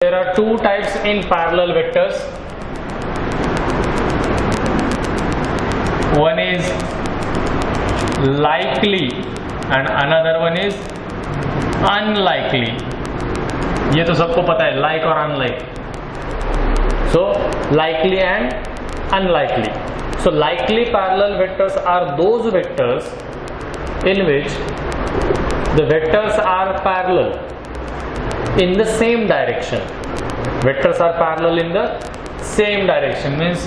there are two types in parallel vectors. One is likely and another one is unlikely. ये तो सबको पता है, like और unlike. So likely and unlikely. So likely parallel vectors are those vectors in which the vectors are parallel in the same direction. Vectors are parallel in the same direction, means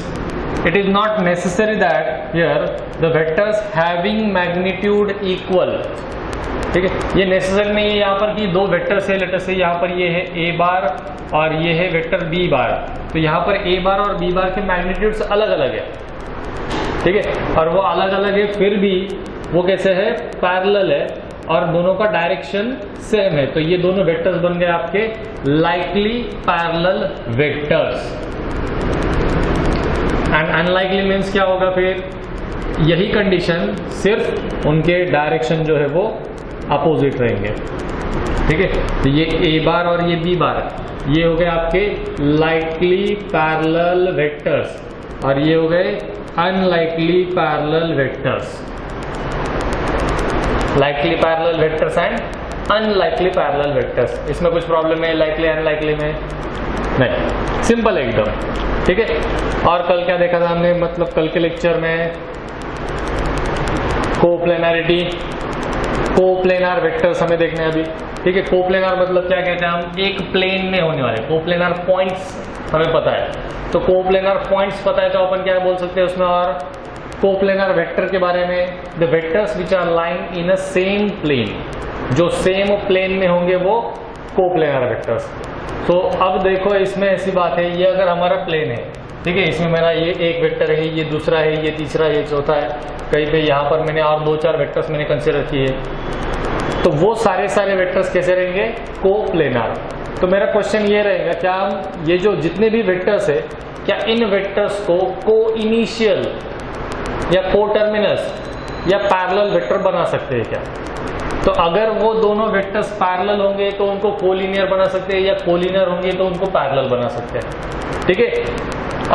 it is not necessary that here the vectors having magnitude equal. ठीक है, ये necessary नहीं है यहाँ पर कि दो vectors है, लेटर से यहाँ पर ये है a बार और ये है वेक्टर b बार, तो यहाँ पर a बार और b बार के मैग्नीट्यूड्स अलग अलग है, ठीक है, और वो अलग अलग है फिर भी वो कैसे है, पैरेलल है और दोनों का डायरेक्शन सेम है, तो ये दोनों वेक्टर्स बन गए आपके likely parallel vectors. And unlikely means क्या होगा, फिर यही कंडीशन सिर्फ उनके डायरेक्शन जो है वो अपोजिट रहेंगे, ठीक है, तो ये a बार और ये b बार ये हो गए आपके लाइकली पैरेलल वेक्टर्स और ये हो गए unlikely parallel vectors. Likely parallel vectors and unlikely parallel vectors, इसमें कुछ प्रॉब्लम है लाइकली अनलाइकली में? नहीं, सिंपल है एकदम, ठीक है। और कल क्या देखा था हमने, मतलब कल के लेक्चर में कोप्लेनरिटी, कोप्लेनर वेक्टर्स हमें देखने हैं अभी, ठीक है। कोप्लेनर मतलब क्या कहते हैं हम, एक प्लेन में होने वाले, कोप्लेनर पॉइंट्स हमें पता है, तो कोप्लेनर पॉइंट्स पता है तो अपन क्या बोल सकते हैं उसमें। और कोप्लेनर वेक्टर के बारे में, the vectors which are lying in a same plane, जो सेम प्लेन में होंगे वो कोप्लेनर वेक्टर्स। तो अब देखो इसमें ऐसी बात है, ये अगर हमारा प्लेन है, ठीक है, इसमें मेरा ये एक वेक्टर है, ये दूसरा है, ये तीसरा है, ये चौथा है, कहीं पे यहाँ पर मैंने और दो चार वेक्टर्स मैंने कंसिडर किए, तो वो सारे वेक्टर्स कैसे रहेंगे, कोप्लेनर। तो मेरा क्वेश्चन ये रहेगा, क्या हम ये जो जितने भी वेक्टर्स है, क्या इन वेक्टर्स को को इनिशियल या को टर्मिनस या पैरेलल वेक्टर बना सकते हैं क्या? तो अगर वो दोनों वेक्टर्स पैरेलल होंगे तो उनको कोलिनियर बना सकते हैं, या कोलिनियर होंगे तो उनको पैरेलल बना सकते हैं, ठीक है।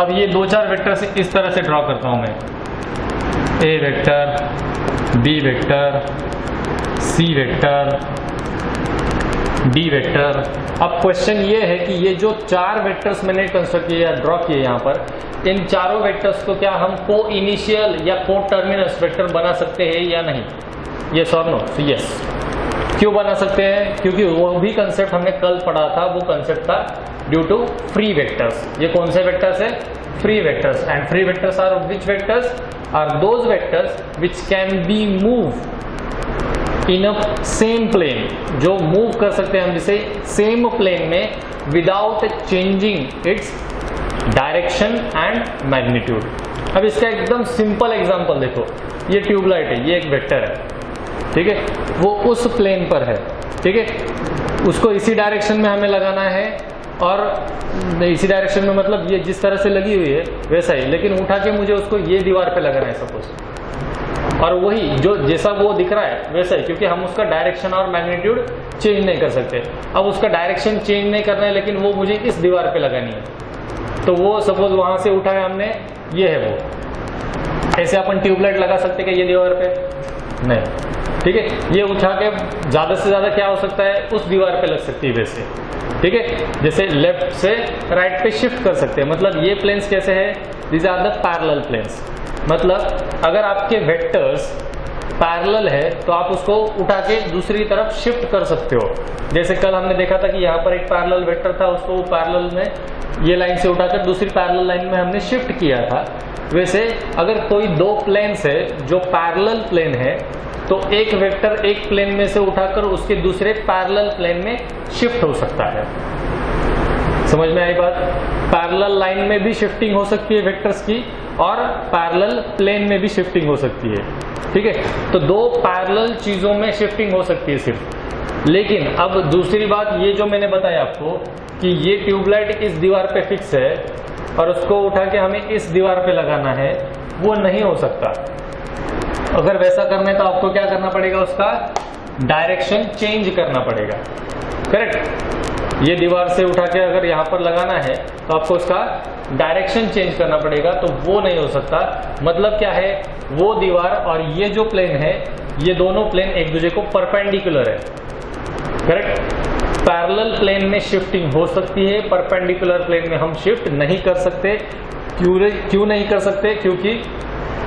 अब ये दो चार वेक्टर्स इस तरह से ड्रॉ करता हूं मैं, ए vector, B vector, C vector, D vector. अब क्वेश्चन ये है कि ये जो चार वेक्टर्स मैंने कंस्ट्रक्ट किए या ड्रॉ किए यहाँ पर, इन चारों वेक्टर्स को क्या हम को इनिशियल या को टर्मिनस वेक्टर बना सकते हैं या नहीं? यस और नो? यस। क्यों बना सकते हैं? क्योंकि वो भी कंसेप्ट हमने कल पढ़ा था, वो कंसेप्ट था ड्यू टू फ्री वेक्टर्स। ये कौन से वेक्टर्स है? Free vectors. And free vectors are which vectors? Are those vectors which can be move in a same plane, जो मूव कर सकते हैं हम जिसे सेम प्लेन में without changing its direction and magnitude. अब इसका एकदम सिंपल एग्जांपल देखो, ये ट्यूबलाइट है, ये एक वेक्टर है, ठीक है, वो उस प्लेन पर है, ठीक है, उसको इसी डायरेक्शन में हमें लगाना है, और इसी डायरेक्शन में मतलब ये जिस तरह से लगी हुई है वैसा ही, लेकिन उठा के मुझे उसको ये दीवार पे लगाना है सपोज, और वही जो जैसा वो दिख रहा है वैसा ही, क्योंकि हम उसका डायरेक्शन और मैग्नीट्यूड चेंज नहीं कर सकते। अब उसका डायरेक्शन चेंज नहीं करना है, लेकिन वो मुझे इस दीवार पे लगानी है, तो वो सपोज वहां से उठाया हमने, ये है वो। ऐसे अपन ट्यूबलाइट लगा सकते क्या ये दीवार पे? नहीं, ठीक है। ये उठा के ज्यादा से ज्यादा क्या हो सकता है, उस दीवार पे लग सकती है वैसे, ठीक है, जैसे लेफ्ट से राइट पे शिफ्ट कर सकते हैं। मतलब ये प्लेन्स कैसे है, these are the parallel planes. मतलब अगर आपके वेक्टर्स पैरेलल है तो आप उसको उठा के दूसरी तरफ शिफ्ट कर सकते हो। जैसे कल हमने देखा था कि यहाँ पर एक पैरेलल वेक्टर था, उसको पैरेलल में ये लाइन से उठाकर दूसरी पैरेलल लाइन में हमने शिफ्ट किया था। वैसे अगर कोई दो प्लेन्स है जो पैरेलल प्लेन है, तो एक वेक्टर एक प्लेन में से उठाकर उसके दूसरे पैरेलल प्लेन में शिफ्ट हो सकता है। समझ में आई बात? पैरेलल लाइन में भी शिफ्टिंग हो सकती है वेक्टर्स की, और पैरेलल प्लेन में भी शिफ्टिंग हो सकती है, ठीक है। तो दो पैरेलल चीजों में शिफ्टिंग हो सकती है सिर्फ। लेकिन अब दूसरी बात, ये जो मैंने बताया आपको कि ये ट्यूबलाइट इस दीवार पे फिक्स है और उसको उठा के हमें इस दीवार पे लगाना है, वो नहीं हो सकता। अगर वैसा करना है तो आपको क्या करना पड़ेगा, उसका डायरेक्शन चेंज करना पड़ेगा, करेक्ट। ये दीवार से उठा के अगर यहाँ पर लगाना है तो आपको उसका डायरेक्शन चेंज करना पड़ेगा, तो वो नहीं हो सकता। मतलब क्या है, वो दीवार और ये जो प्लेन है, ये दोनों प्लेन एक दूसरे को परपेंडिकुलर है, करेक्ट। पैरेलल प्लेन में शिफ्टिंग हो सकती है, परपेंडिकुलर प्लेन में हम शिफ्ट नहीं कर सकते। क्यों नहीं कर सकते? क्योंकि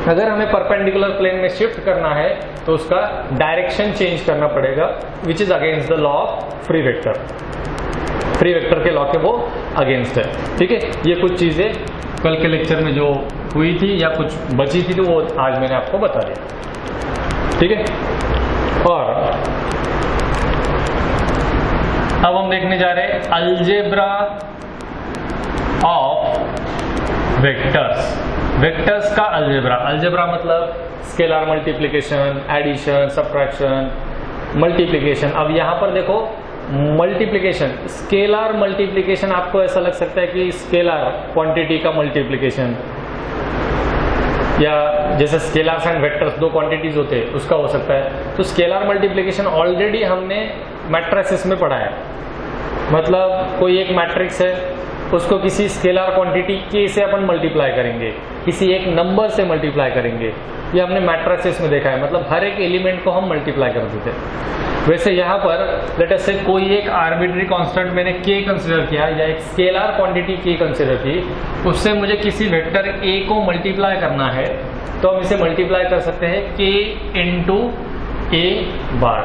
अगर हमें परपेंडिकुलर प्लेन में शिफ्ट करना है तो उसका डायरेक्शन चेंज करना पड़ेगा, which is against the law of free vector. Free vector के लॉ के वो अगेंस्ट है, ठीक है। ये कुछ चीजें कल के लेक्चर में जो हुई थी या कुछ बची थी तो वो आज मैंने आपको बता दिया, ठीक है। और अब हम देखने जा रहे हैं अलजेब्रा ऑफ वेक्टर्स। वेक्टर्स का अलजेब्रा। अलजेब्रा मतलब scalar multiplication, addition, subtraction, multiplication. अब यहां पर देखो मल्टीप्लिकेशन, स्केलर मल्टीप्लिकेशन, आपको ऐसा लग सकता है कि स्केलर क्वांटिटी का मल्टीप्लिकेशन, या जैसे स्केलर्स एंड वेक्टर्स दो क्वांटिटीज होते हैं उसका हो सकता है। तो स्केलर मल्टीप्लिकेशन ऑलरेडी हमने मैट्रिसेस में पढ़ा है। मतलब कोई एक मैट्रिक्स है, उसको किसी स्केलर क्वांटिटी के से अपन मल्टीप्लाई करेंगे, किसी एक नंबर से मल्टीप्लाई करेंगे, ये हमने मैट्रिसेस में देखा है। मतलब हर एक एलिमेंट को हम मल्टीप्लाई करते थे। वैसे यहाँ पर लेट अस से कोई एक आर्बिट्री कांस्टेंट मैंने k कंसिडर किया, या एक स्केलर क्वांटिटी k कंसिडर की, उससे मुझे किसी वेक्टर a को मल्टीप्लाई करना है, तो हम इसे मल्टीप्लाई कर सकते हैं k इंटू a बार,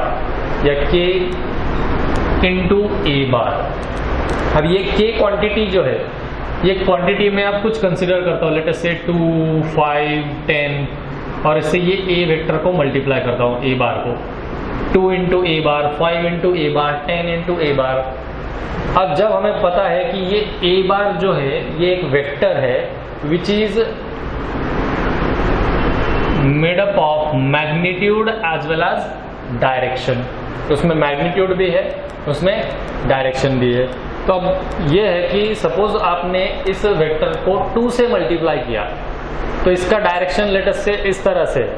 या k इंटू a बार। अब ये k क्वांटिटी जो है, ये क्वांटिटी में आप कुछ कंसिडर करता हूँ, लेट अस से 2, 5, 10, और इससे ये a वेक्टर को मल्टीप्लाई करता हूँ, a बार को, 2 इंटू ए बार, 5 इंटू ए बार, 10 इंटू ए बार। अब जब हमें पता है कि ये ए बार जो है ये एक वेक्टर है which is made up of magnitude as well as direction, तो उसमें मैग्नीट्यूड भी है, उसमें डायरेक्शन भी है। तो अब ये है कि सपोज आपने इस वेक्टर को 2 से मल्टीप्लाई किया, तो इसका डायरेक्शन लेट अस से इस तरह से,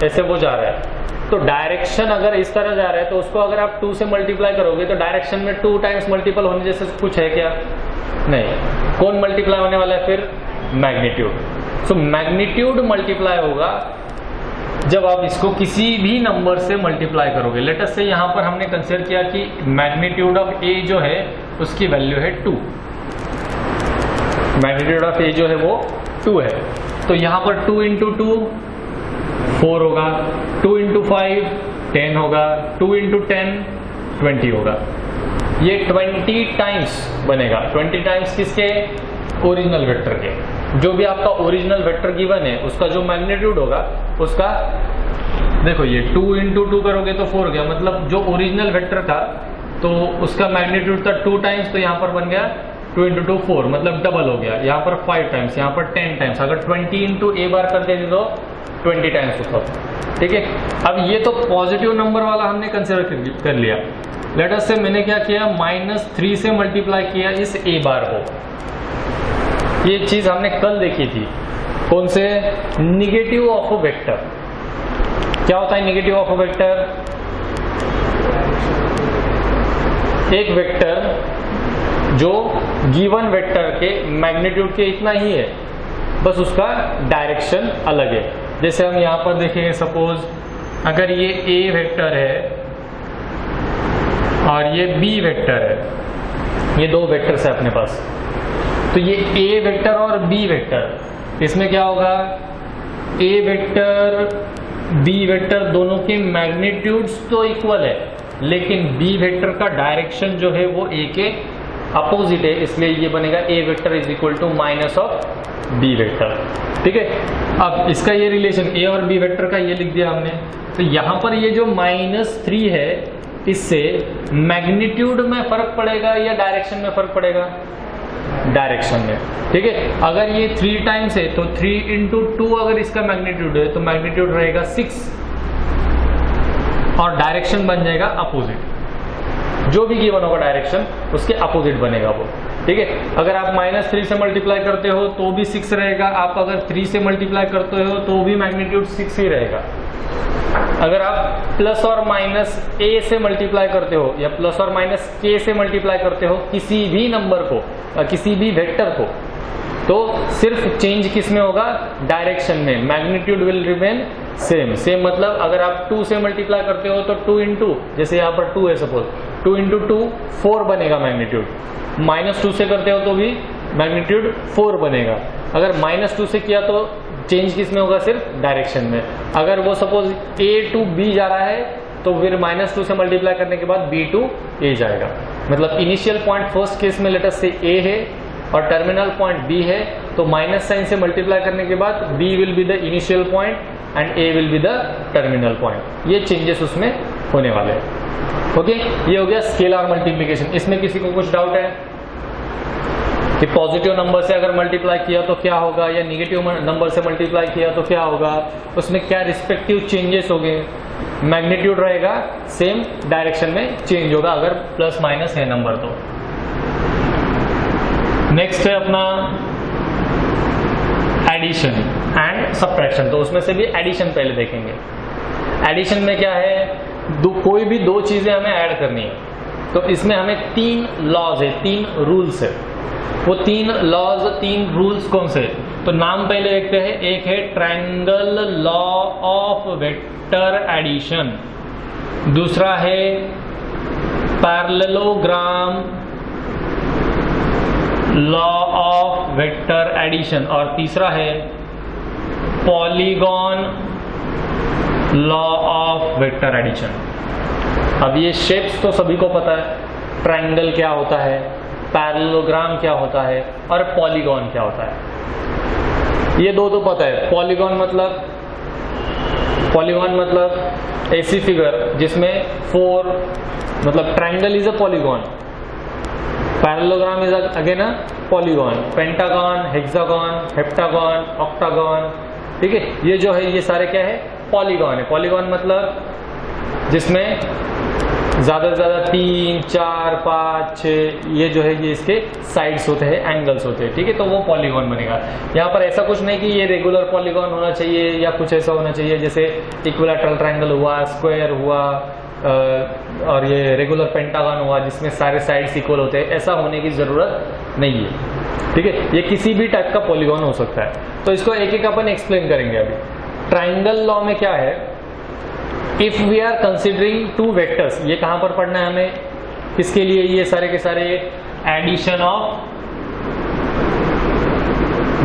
ऐसे वो जा रहा है, तो डायरेक्शन अगर इस तरह जा रहा है तो उसको अगर आप 2 से मल्टीप्लाई करोगे तो डायरेक्शन में 2 टाइम्स मल्टीपल होने जैसे कुछ है क्या? नहीं। कौन मल्टीप्लाई होने वाला है फिर? मैग्नीट्यूड। सो मैग्नीट्यूड मल्टीप्लाई होगा जब आप इसको किसी भी नंबर से मल्टीप्लाई करोगे। लेट अस से यहाँ पर हमने कंसिडर किया कि मैग्नीट्यूड ऑफ ए जो है उसकी वैल्यू है 2, मैग्नीट्यूड ऑफ ए जो है वो 2 है, तो यहाँ पर 2 इंटू 2 4 होगा, 2 इंटू 5 10 होगा, 2 इंटू 10 20 होगा। ये 20 टाइम्स बनेगा। 20 टाइम्स किसके? ओरिजिनल वेक्टर के। जो भी आपका ओरिजिनल वेक्टर गिवन है उसका जो मैग्नीट्यूड होगा उसका, देखो ये 2 इंटू 2 करोगे तो 4 हो गया, मतलब जो ओरिजिनल वेक्टर था तो उसका मैग्नीट्यूड था 2 टाइम्स, तो यहाँ पर बन गया 2 इंटू 2 4, मतलब डबल हो गया। यहाँ पर 5 टाइम्स, यहाँ पर 10 टाइम्स। अगर 20 इंटू ए बार कर देते तो 20 टाइम्स होता, ठीक है। अब ये तो पॉजिटिव नंबर वाला हमने कंसिडर कर लिया। लेट अस से मैंने क्या किया, -3 से मल्टीप्लाई किया इस ए बार को। ये चीज हमने कल देखी थी, कौन से? Negative of a vector. क्या होता है निगेटिव ऑफ अ वेक्टर? एक वेक्टर जो गिवन वेक्टर के मैग्नीट्यूड के इतना ही है, बस उसका डायरेक्शन अलग है। जैसे हम यहाँ पर देखेंगे, सपोज अगर ये ए वेक्टर है और ये बी वेक्टर है, ये दो वेक्टर्स है अपने पास, तो ये ए वेक्टर और बी वेक्टर, इसमें क्या होगा? ए वेक्टर बी वेक्टर दोनों के मैग्नीट्यूड्स तो इक्वल है, लेकिन बी वेक्टर का डायरेक्शन जो है वो ए के अपोजिट है, इसलिए ये बनेगा A vector is equal to minus of B vector, ठीक है। अब इसका ये रिलेशन ए और बी वेक्टर का ये लिख दिया हमने, तो यहाँ पर ये जो -3 है इससे मैग्नीट्यूड में फर्क पड़ेगा या डायरेक्शन में फर्क पड़ेगा? डायरेक्शन में, ठीक है। अगर ये 3 टाइम्स है तो 3 इंटू 2 अगर इसका मैग्नीट्यूड है तो मैग्नीट्यूड रहेगा 6 और डायरेक्शन बन जाएगा अपोजिट। जो भी गिवन होगा डायरेक्शन उसके अपोजिट बनेगा वो, ठीक है। अगर आप -3 से मल्टीप्लाई करते हो तो भी 6 रहेगा, आप अगर 3 से मल्टीप्लाई करते हो तो भी मैग्नीट्यूड 6 ही रहेगा। अगर आप प्लस और माइनस a से मल्टीप्लाई करते हो या प्लस और माइनस k से मल्टीप्लाई करते हो किसी भी नंबर को या किसी भी वेक्टर को, तो सिर्फ चेंज किस में होगा, डायरेक्शन में। Magnitude will remain same. Same मतलब अगर आप 2 से मल्टीप्लाई करते हो तो 2 इंटू, जैसे यहाँ पर 2 है सपोज, 2 इंटू 2 4 बनेगा मैग्नीट्यूड। -2 से करते हो तो भी मैग्नीट्यूड 4 बनेगा। अगर -2 से किया तो चेंज किस में होगा, सिर्फ डायरेक्शन में। अगर वो सपोज a टू b जा रहा है तो फिर -2 से मल्टीप्लाई करने के बाद b टू a जाएगा। मतलब इनिशियल पॉइंट फर्स्ट केस में लेटर से a है और टर्मिनल पॉइंट b है, तो माइनस साइन से मल्टीप्लाई करने के बाद b will be the initial point and a will be the terminal point. ये चेंजेस उसमें होने वाले हैं। ओके, ये हो गया स्केलर मल्टीप्लिकेशन। इसमें किसी को कुछ डाउट है कि पॉजिटिव नंबर से अगर मल्टीप्लाई किया तो क्या होगा, या निगेटिव नंबर से मल्टीप्लाई किया तो क्या होगा, उसमें क्या रिस्पेक्टिव चेंजेस होंगे? मैग्नीट्यूड रहेगा सेम, डायरेक्शन में चेंज होगा अगर प्लस माइनस है नंबर तो। नेक्स्ट है अपना एडिशन एंड सब्ट्रैक्शन। तो उसमें से भी एडिशन पहले देखेंगे। एडिशन में क्या है, कोई भी दो चीजें हमें ऐड करनी है, तो इसमें हमें 3 लॉज है, 3 रूल्स है। वो 3 लॉज, 3 रूल्स कौन से? तो नाम पहले देखते हैं। एक है triangle law of vector addition, दूसरा है parallelogram law of vector addition, और तीसरा है polygon law of vector addition. अब ये शेप्स तो सभी को पता है, ट्रायंगल क्या होता है, पैरेललोग्राम क्या होता है और पॉलीगॉन क्या होता है। ये दो तो पता है। पॉलीगॉन मतलब ऐसी फिगर जिसमें 4, मतलब triangle is a polygon, parallelogram is again a polygon, pentagon, hexagon, heptagon, octagon. ठीक है, ये जो है ये सारे क्या है, पॉलीगॉन है। पॉलीगॉन मतलब जिसमें ज्यादा से ज्यादा 3, 4, 5, 6 ये जो है ये इसके साइड्स होते हैं, एंगल्स होते हैं। ठीक है, तो वो पॉलीगॉन बनेगा। यहाँ पर ऐसा कुछ नहीं कि ये रेगुलर पॉलीगॉन होना चाहिए या कुछ ऐसा होना चाहिए जैसे इक्विलैटरल ट्रायंगल हुआ, स्क्वायर हुआ और ये रेगुलर पेंटागन हुआ जिसमें सारे साइड्स इक्वल होते हैं। ऐसा होने की जरूरत नहीं है। ठीक है, ये किसी भी टाइप का पॉलीगॉन हो सकता है। तो इसको एक एक अपन एक्सप्लेन करेंगे अभी। ट्रायंगल लॉ में क्या है, if we are considering 2 vectors, ये कहां पर पढ़ना है हमें, किसके लिए, ये सारे के सारे एडिशन ऑफ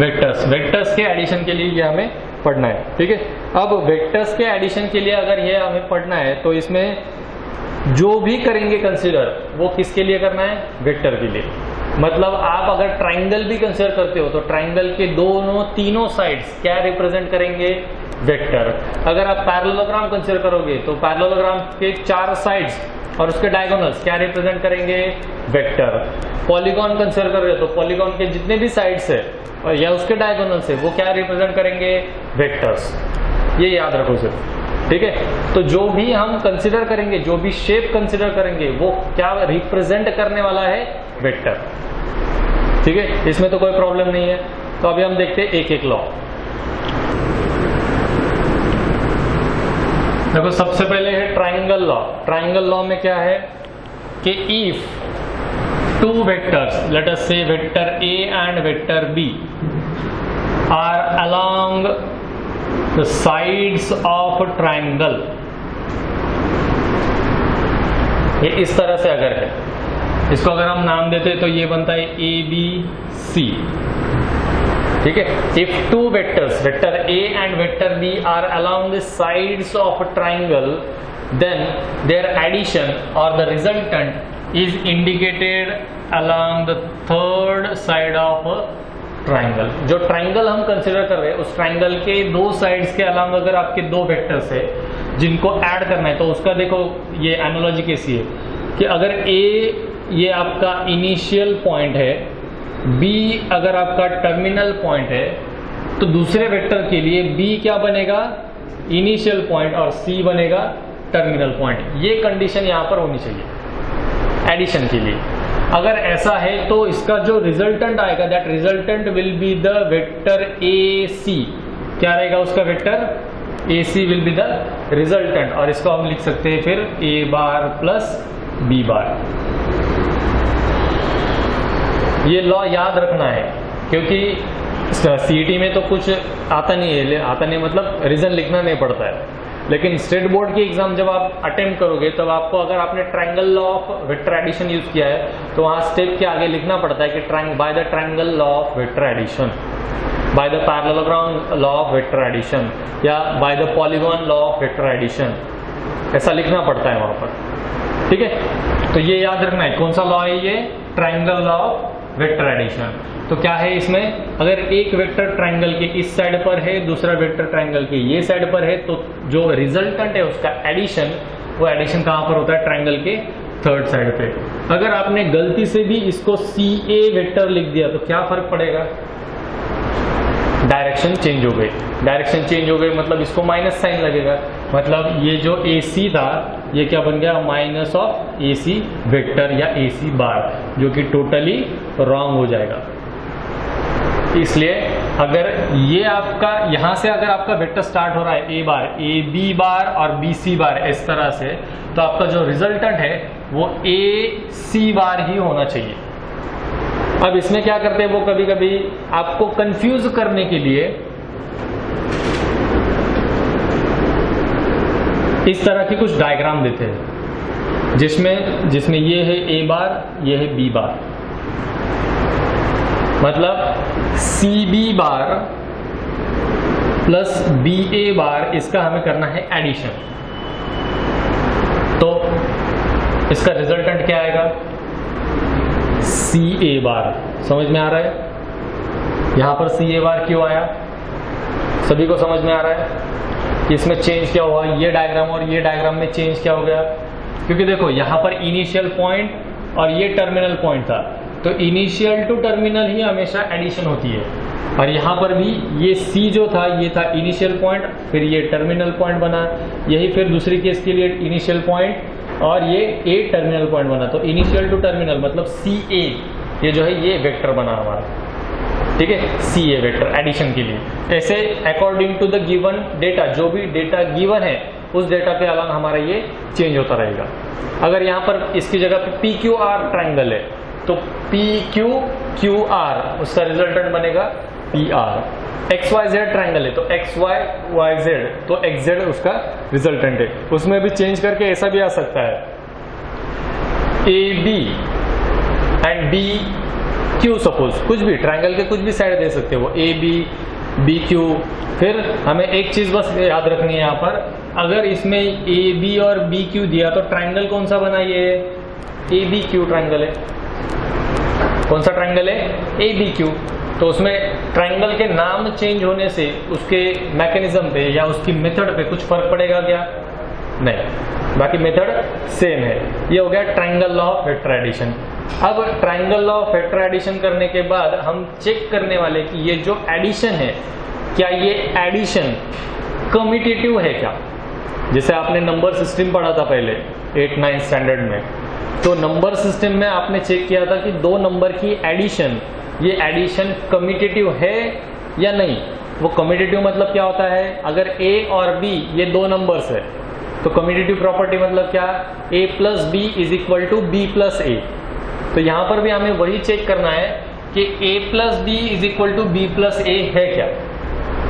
वेक्टर्स, वेक्टर्स के एडिशन के लिए ये हमें पढ़ना है। ठीक है, अब वेक्टर्स के एडिशन के लिए अगर ये हमें पढ़ना है तो इसमें जो भी करेंगे कंसिडर वो किसके लिए करना है, वेक्टर के लिए। मतलब आप अगर ट्रायंगल भी कंसिडर करते हो तो ट्रायंगल के तीनों साइड्स क्या रिप्रेजेंट करेंगे, वेक्टर। अगर आप पैरेललोग्राम कंसिडर करोगे तो पैरेललोग्राम के 4 साइड्स और उसके डायगोनल्स क्या रिप्रेजेंट करेंगे, वेक्टर। पॉलीगॉन कंसिडर कर रहे हो तो पॉलीगॉन के जितने भी साइड्स है या उसके डायगोनल्स है वो क्या रिप्रेजेंट करेंगे, वेक्टर्स। ये याद रखो सिर्फ। ठीक है, तो जो भी हम कंसिडर करेंगे, जो भी शेप कंसिडर करेंगे वो क्या रिप्रेजेंट करने वाला है, वेक्टर। ठीक है, इसमें तो कोई प्रॉब्लम नहीं है। तो अभी हम देखते हैं एक एक लॉ। देखो सबसे पहले है ट्रायंगल लॉ। ट्रायंगल लॉ में क्या है कि if 2 vectors, let us say vector A and vector B are along the sides of triangle, ये इस तरह से अगर है, इसको अगर हम नाम देते तो ये बनता है ABC। ठीक है, if 2 vectors, vector A and vector B are along the sides of a triangle, then their addition or the resultant is indicated along the third side of a triangle। जो ट्राइंगल हम consider कर रहे हैं उस triangle के 2 sides के अलावा अगर आपके 2 वेक्टर्स है जिनको ऐड करना है तो उसका देखो ये एनालॉजी कैसी है कि अगर A ये आपका इनिशियल पॉइंट है, B अगर आपका टर्मिनल पॉइंट है, तो दूसरे वेक्टर के लिए B क्या बनेगा, इनिशियल पॉइंट, और C बनेगा टर्मिनल पॉइंट। ये कंडीशन यहाँ पर होनी चाहिए एडिशन के लिए। अगर ऐसा है तो इसका जो रिजल्टेंट आएगा, that resultant will be the vector AC। क्या रहेगा उसका vector, A C will be the resultant, और इसको हम लिख सकते हैं फिर ए बार प्लस बी बार। ये लॉ याद रखना है, क्योंकि सीईटी में तो कुछ आता नहीं मतलब रीजन लिखना नहीं पड़ता है, लेकिन स्टेट बोर्ड की एग्जाम जब आप अटेम्प्ट करोगे तब आपको, अगर आपने triangle law of vector addition use किया है तो वहां स्टेप के आगे लिखना पड़ता है कि by the triangle law of vector addition, by the parallelogram law of vector addition, या by the polygon law of vector addition, ऐसा लिखना पड़ता है वहां पर। ठीक है, तो ये याद रखना है कौन सा लॉ है, ये triangle law of vector addition. तो क्या है इसमें, अगर एक वेक्टर ट्रायंगल के इस साइड पर है, दूसरा वेक्टर ट्रायंगल के ये साइड पर है, तो जो रिजल्टेंट है उसका एडिशन, वो एडिशन कहां पर होता है, ट्रायंगल के थर्ड साइड पे। अगर आपने गलती से भी इसको सी ए वेक्टर लिख दिया तो क्या फर्क पड़ेगा, डायरेक्शन चेंज हो गई। डायरेक्शन चेंज हो गई मतलब इसको माइनस साइन लगेगा, मतलब ये जो ए सी था ये क्या बन गया, minus of A C vector या ए सी बार, जो कि टोटली रॉन्ग हो जाएगा। इसलिए अगर ये आपका यहां से अगर आपका वेक्टर स्टार्ट हो रहा है ए बार, ए बी बार और बी सी बार इस तरह से, तो आपका जो रिजल्टेंट है वो ए सी बार ही होना चाहिए। अब इसमें क्या करते हैं वो, कभी कभी आपको कंफ्यूज करने के लिए इस तरह की कुछ डायग्राम देते हैं, जिसमें ये है ए बार, ये है बी बार, मतलब C B bar plus B A bar, इसका हमें करना है एडिशन। तो इसका रिजल्टेंट क्या आएगा, सी ए बार। समझ में आ रहा है यहां पर सी ए बार क्यों आया, सभी को समझ में आ रहा है कि इसमें चेंज क्या हुआ, ये डायग्राम और ये डायग्राम में चेंज क्या हो गया। क्योंकि देखो यहां पर इनिशियल पॉइंट और ये टर्मिनल पॉइंट था, तो इनिशियल टू टर्मिनल ही हमेशा एडिशन होती है, और यहाँ पर भी ये C जो था ये था इनिशियल पॉइंट, फिर ये टर्मिनल पॉइंट बना, यही फिर दूसरी केस के लिए इनिशियल पॉइंट और ये A टर्मिनल पॉइंट बना। तो इनिशियल टू टर्मिनल मतलब CA, ये जो है ये वेक्टर बना हमारा। ठीक है, CA वेक्टर एडिशन के लिए। ऐसे according to the given data, जो भी डेटा गिवन है उस डेटा के अलावा हमारा ये चेंज होता रहेगा। अगर यहाँ पर इसकी जगह पे PQR ट्राइंगल है तो PQQR उसका रिजल्टेंट बनेगा PR। XYZ ट्राइंगल है तो XYYZ तो XZ उसका रिजल्टेंट है। उसमें भी चेंज करके ऐसा भी आ सकता है AB एंड BQ, सपोज कुछ भी ट्राइंगल के कुछ भी साइड दे सकते हो, AB BQ। फिर हमें एक चीज बस याद रखनी है यहाँ पर, अगर इसमें AB और BQ दिया तो ट्राइंगल कौन सा बना, ये ABQ ट्राइंगल है। कौन सा ट्राइंगल है, ABQ। तो उसमें ट्राइंगल के नाम चेंज होने से उसके मैकेनिज्म पे या उसकी मेथड पे कुछ फर्क पड़ेगा क्या, नहीं, बाकी मेथड सेम है। ये हो गया triangle law of vector addition. अब triangle law of vector addition करने के बाद हम चेक करने वाले कि ये जो एडिशन है, क्या ये एडिशन कम्यूटेटिव है क्या। जैसे आपने नंबर सिस्टम पढ़ा था पहले 8-9 स्टैंडर्ड में, तो नंबर सिस्टम में आपने चेक किया था कि दो नंबर की एडिशन, ये एडिशन कम्यूटेटिव है या नहीं। वो कम्यूटेटिव मतलब क्या होता है, अगर A और B ये दो नंबर्स है तो कम्यूटेटिव प्रॉपर्टी मतलब क्या, A plus B is equal to B plus A। तो यहां पर भी हमें वही चेक करना है कि A plus B is equal to B plus A है क्या।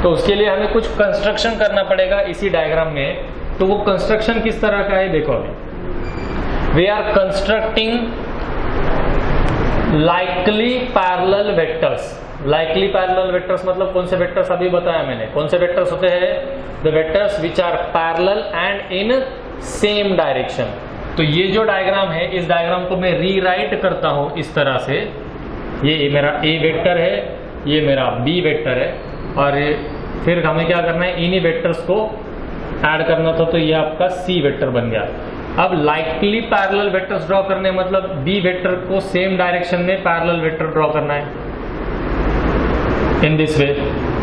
तो उसके लिए हमें कुछ कंस्ट्रक्शन करना पड़ेगा इसी डायग्राम में। तो वो कंस्ट्रक्शन किस तरह का है, देखो अभी we are constructing likely parallel vectors. Likely parallel vectors मतलब कौन से वेक्टर्स, अभी बताया मैंने कौन से वेक्टर्स होते हैं, the vectors which are parallel and in same direction. तो ये जो डायग्राम है, इस डायग्राम को मैं रीराइट करता हूं इस तरह से, ये मेरा A वेक्टर है, ये मेरा B वेक्टर है, और फिर हमें क्या करना है, इन्हीं वेक्टर्स को ऐड करना था, तो ये आपका C वेक्टर बन गया। अब लाइकली पैरेलल वेक्टर्स ड्रॉ करने मतलब B वेक्टर को सेम डायरेक्शन में पैरेलल वेक्टर ड्रॉ करना है इन दिस वे।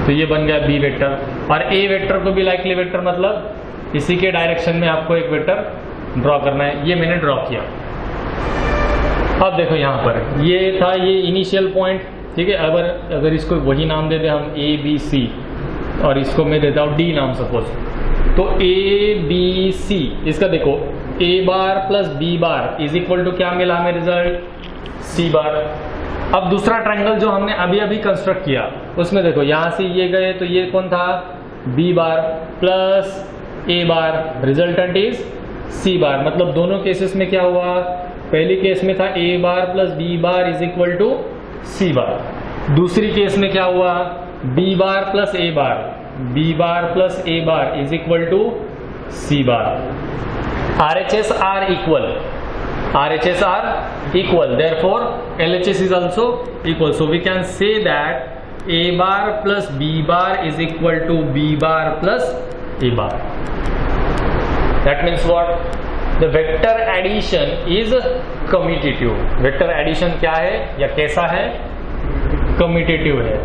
तो ये बन गया B वेक्टर, और A वेक्टर को भी लाइकली वेक्टर मतलब इसी के डायरेक्शन में आपको एक वेक्टर ड्रॉ करना है। ये मैंने ड्रॉ किया। अब देखो यहाँ पर ये था ये इनिशियल पॉइंट, ठीक है। अगर इसको वही नाम दे दे हम A B C, और इसको मैं देता हूँ डी नाम सपोज, तो ए बी सी, इसका देखो A bar plus B bar is equal to क्या मिला हमें रिजल्ट सी बार। अब दूसरा ट्रायंगल जो हमने अभी अभी कंस्ट्रक्ट किया उसमें देखो यहां से ये गए तो ये कौन था B bar plus A bar, resultant is C bar. मतलब दोनों केसेस में क्या हुआ, पहली केस में था A bar plus B bar is equal to C bar, दूसरी केस में क्या हुआ B bar plus A bar, B bar plus A bar is equal to C bar. RHS are equal, RHS are equal, therefore LHS is also equal, so we can say that A bar plus B bar is equal to B bar plus A bar. That means what? The vector addition is commutative. Vector addition क्या है या कैसा है, commutative है,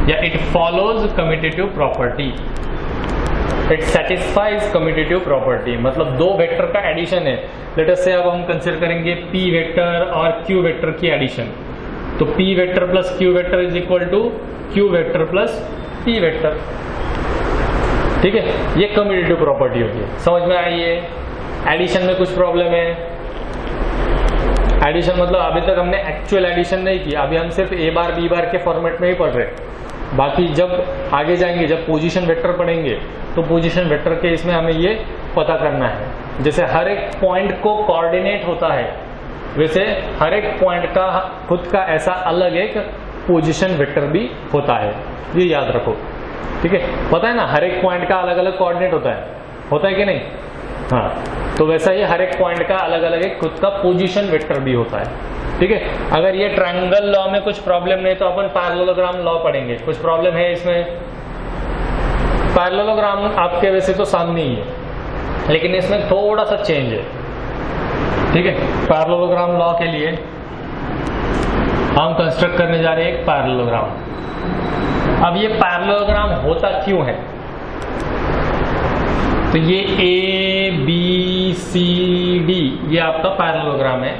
या it follows commutative property, it satisfies commutative property। मतलब दो vector का एडिशन है। लेट अस से अब हम कंसीडर करेंगे p वेक्टर और q वेक्टर की एडिशन, तो p vector plus q vector is equal to q vector plus p vector. ठीक है, ये कम्यूटेटिव प्रॉपर्टी होती है, समझ में आई है। एडिशन में कुछ प्रॉब्लम है, एडिशन मतलब अभी तक हमने एक्चुअल एडिशन नहीं की, अभी हम सिर्फ ए बार बी बार के फॉर्मेट में ही पढ़ रहे। बाकी जब आगे जाएंगे, जब पोजीशन वेक्टर पढ़ेंगे तो पोजीशन वेक्टर के इसमें हमें ये पता करना है। जैसे हर एक पॉइंट को कोऑर्डिनेट होता है, वैसे हर एक पॉइंट का खुद का ऐसा अलग एक पोजीशन वेक्टर भी होता है, ये याद रखो। ठीक है, पता है ना, हर एक पॉइंट का अलग अलग कोऑर्डिनेट होता है कि नहीं। हाँ, तो वैसा ही हर एक पॉइंट का अलग अलग एक खुद का पोजीशन वेक्टर भी होता है। ठीक है, अगर ये ट्रायंगल लॉ में कुछ प्रॉब्लम नहीं तो अपन पैरेललोग्राम लॉ पढ़ेंगे। कुछ प्रॉब्लम है इसमें, पैरेललोग्राम आपके वैसे तो सामने ही है, लेकिन इसमें थोड़ा सा चेंज है। ठीक है, पैरेललोग्राम लॉ के लिए हम कंस्ट्रक्ट करने जा रहे हैं एक पैरेललोग्राम। अब ये पैरेललोग्राम होता क्यों है, तो ये ए बी सी डी ये आपका पैरेललोग्राम है।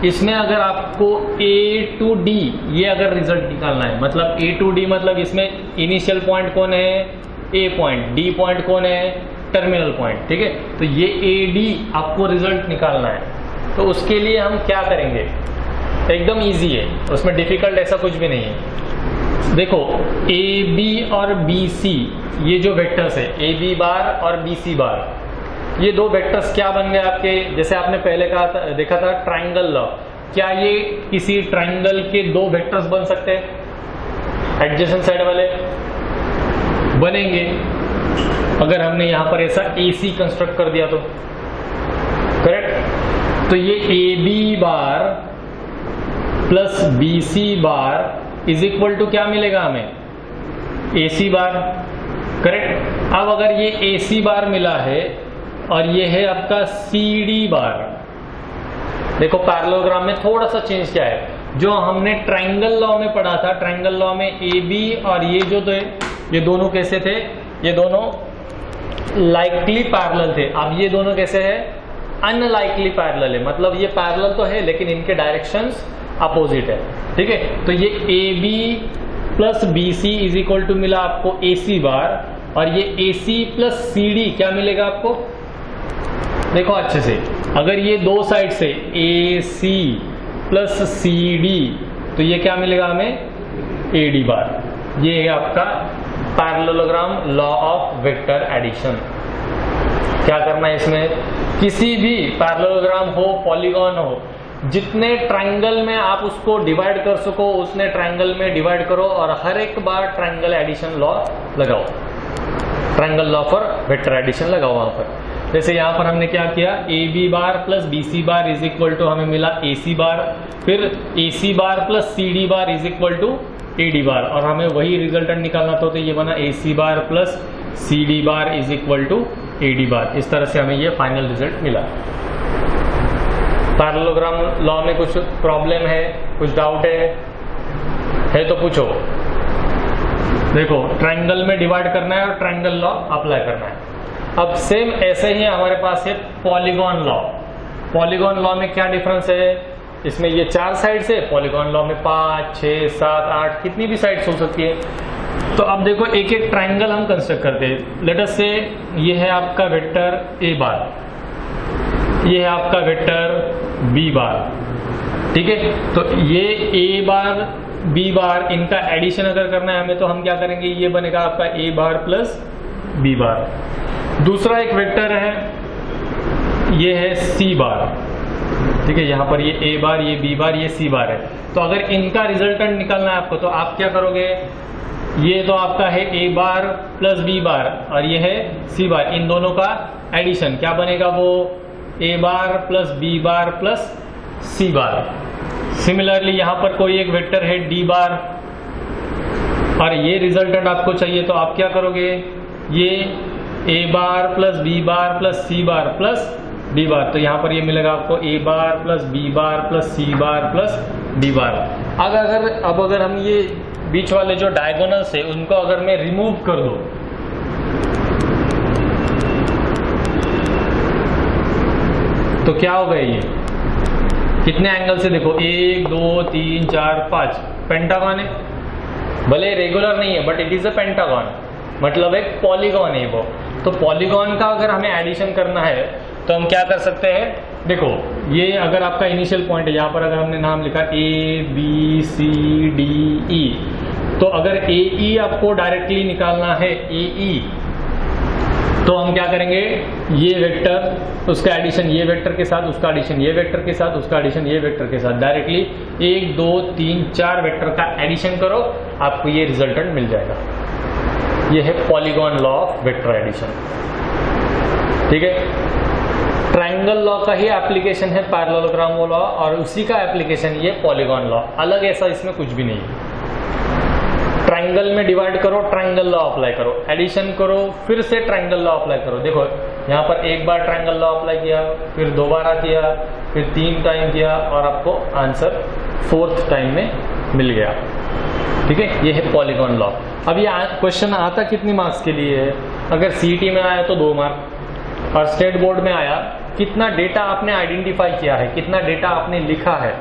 इसमें अगर आपको ए टू डी ये अगर रिजल्ट निकालना है, मतलब ए टू डी मतलब इसमें इनिशियल पॉइंट कौन है ए पॉइंट, डी पॉइंट कौन है टर्मिनल पॉइंट। ठीक है, तो ये ए डी आपको रिजल्ट निकालना है, तो उसके लिए हम क्या करेंगे, एकदम इजी है, उसमें डिफिकल्ट ऐसा कुछ भी नहीं है। देखो ए बी और बी सी ये जो वेक्टर्स है ए बी बार और बी सी बार, ये दो वेक्टर्स क्या बन गए आपके, जैसे आपने पहले कहा था, देखा था ट्रायंगल लॉ, क्या ये किसी ट्रायंगल के दो वेक्टर्स बन सकते हैं, एडजेसेंट साइड वाले बनेंगे अगर हमने यहां पर ऐसा ए सी कंस्ट्रक्ट कर दिया तो, करेक्ट। तो ये A B bar plus B C bar is equal to क्या मिलेगा हमें ए सी बार, करेक्ट। अब अगर ये ए सी बार मिला है और ये है आपका सी डी बार, देखो पैरेललोग्राम में थोड़ा सा चेंज क्या है, जो हमने ट्रायंगल लॉ में पढ़ा था, ट्रायंगल लॉ में ए बी और ये जो थे ये दोनों कैसे थे, ये दोनों लाइकली पैरेलल थे। अब ये दोनों कैसे है, अनलाइकली पैरेलल है, मतलब ये पैरेलल तो है लेकिन इनके डायरेक्शंस अपोजिट है। ठीक है, तो ये A B plus B C is equal to मिला आपको ए सी बार, और ये ए सी प्लस सी डी क्या मिलेगा आपको, देखो अच्छे से, अगर ये दो साइड से ए सी प्लस सी डी तो ये क्या मिलेगा हमें ए डी बार। ये है आपका parallelogram law of vector addition. क्या करना है इसमें, किसी भी पैरेललोग्राम हो पॉलीगॉन हो, जितने ट्रायंगल में आप उसको डिवाइड कर सको उतने ट्रायंगल में डिवाइड करो और हर एक बार ट्रायंगल एडिशन लॉ लगाओ, triangle law for vector addition लगाओ वहां पर। जैसे यहाँ पर हमने क्या किया, A B bar plus B C bar is equal to हमें मिला ए सी बार, फिर A C bar plus C D bar is equal to A D bar, और हमें वही रिजल्टेंट निकालना था, तो ये बना A C bar plus C D bar is equal to A D bar. इस तरह से हमें ये फाइनल रिजल्ट मिला। पैरेललोग्राम लॉ में कुछ प्रॉब्लम है, कुछ डाउट है तो पूछो। देखो ट्रायंगल में डिवाइड करना है और ट्रायंगल लॉ अप्लाई करना है। अब सेम ऐसे ही हमारे पास है पॉलीगॉन लॉ। पॉलीगॉन लॉ में क्या डिफरेंस है, इसमें ये 4 साइड्स है, पॉलीगॉन लॉ में 5, 6, 7, 8 कितनी भी साइड्स हो सकती है। तो अब देखो एक एक ट्राइंगल हम कंस्ट्रक्ट करते हैं। लेट अस से ये है आपका वेक्टर ए बार, ये है आपका वेक्टर बी बार, ठीक है। तो ये ए बार बी बार इनका एडिशन अगर करना है हमें, तो हम क्या करेंगे, ये बनेगा आपका ए बार प्लस बी बार। दूसरा एक वेक्टर है, ये है सी बार, ठीक है। यहाँ पर ये ए बार, ये बी बार, ये सी बार है। तो अगर इनका रिजल्टेंट निकालना है आपको, तो आप क्या करोगे, ये तो आपका है ए बार प्लस बी बार और ये है सी बार, इन दोनों का एडिशन क्या बनेगा, वो ए bar plus B bar plus सी बार। सिमिलरली यहाँ पर कोई एक वेक्टर है डी बार और ये रिजल्टेंट आपको चाहिए, तो आप क्या करोगे, ये A bar plus B bar plus C bar plus D बार। तो यहाँ पर ये मिलेगा आपको ए bar plus B bar plus सी बार प्लस डी बार। अगर हम ये बीच वाले जो डायगोनल्स है उनको अगर मैं रिमूव कर दूं, तो क्या होगा, ये कितने एंगल से देखो, 1 2 3 4 5 पेंटागन है। भले रेगुलर नहीं है but it is a pentagon, मतलब एक पॉलीगॉन है वो। तो पॉलीगॉन का अगर हमें एडिशन करना है तो हम क्या कर सकते हैं, देखो ये अगर आपका इनिशियल पॉइंट है, यहाँ पर अगर हमने नाम लिखा ए बी सी डी ई, तो अगर ए ई आपको डायरेक्टली निकालना है ए ई, तो हम क्या करेंगे, ये वेक्टर उसका एडिशन ये वेक्टर के साथ, उसका एडिशन ये वेक्टर के साथ, उसका एडिशन ये वेक्टर के साथ, डायरेक्टली 1 2 3 4 वेक्टर का एडिशन करो, आपको ये रिजल्टेंट मिल जाएगा। ये है polygon law of vector addition, ठीक है। ट्राइंगल लॉ का ही एप्लीकेशन है पैरेललोग्राम लॉ, और उसी का एप्लीकेशन ये पॉलीगॉन लॉ, अलग ऐसा इसमें कुछ भी नहीं है। ट्राइंगल में डिवाइड करो, ट्राइंगल लॉ अप्लाई करो, एडिशन करो, फिर से ट्राइंगल लॉ अप्लाई करो। देखो यहाँ पर एक बार ट्राइंगल लॉ अप्लाई किया, फिर दोबारा किया, फिर 3 टाइम किया और आपको आंसर 4th टाइम में मिल गया, ठीक है। ये है पॉलीगॉन लॉ। अब ये क्वेश्चन आता कितनी मार्क्स के लिए है, अगर सीईटी में आया तो 2 मार्क, और स्टेट बोर्ड में आया कितना डेटा आपने आइडेंटिफाई किया है, कितना डेटा आपने लिखा है।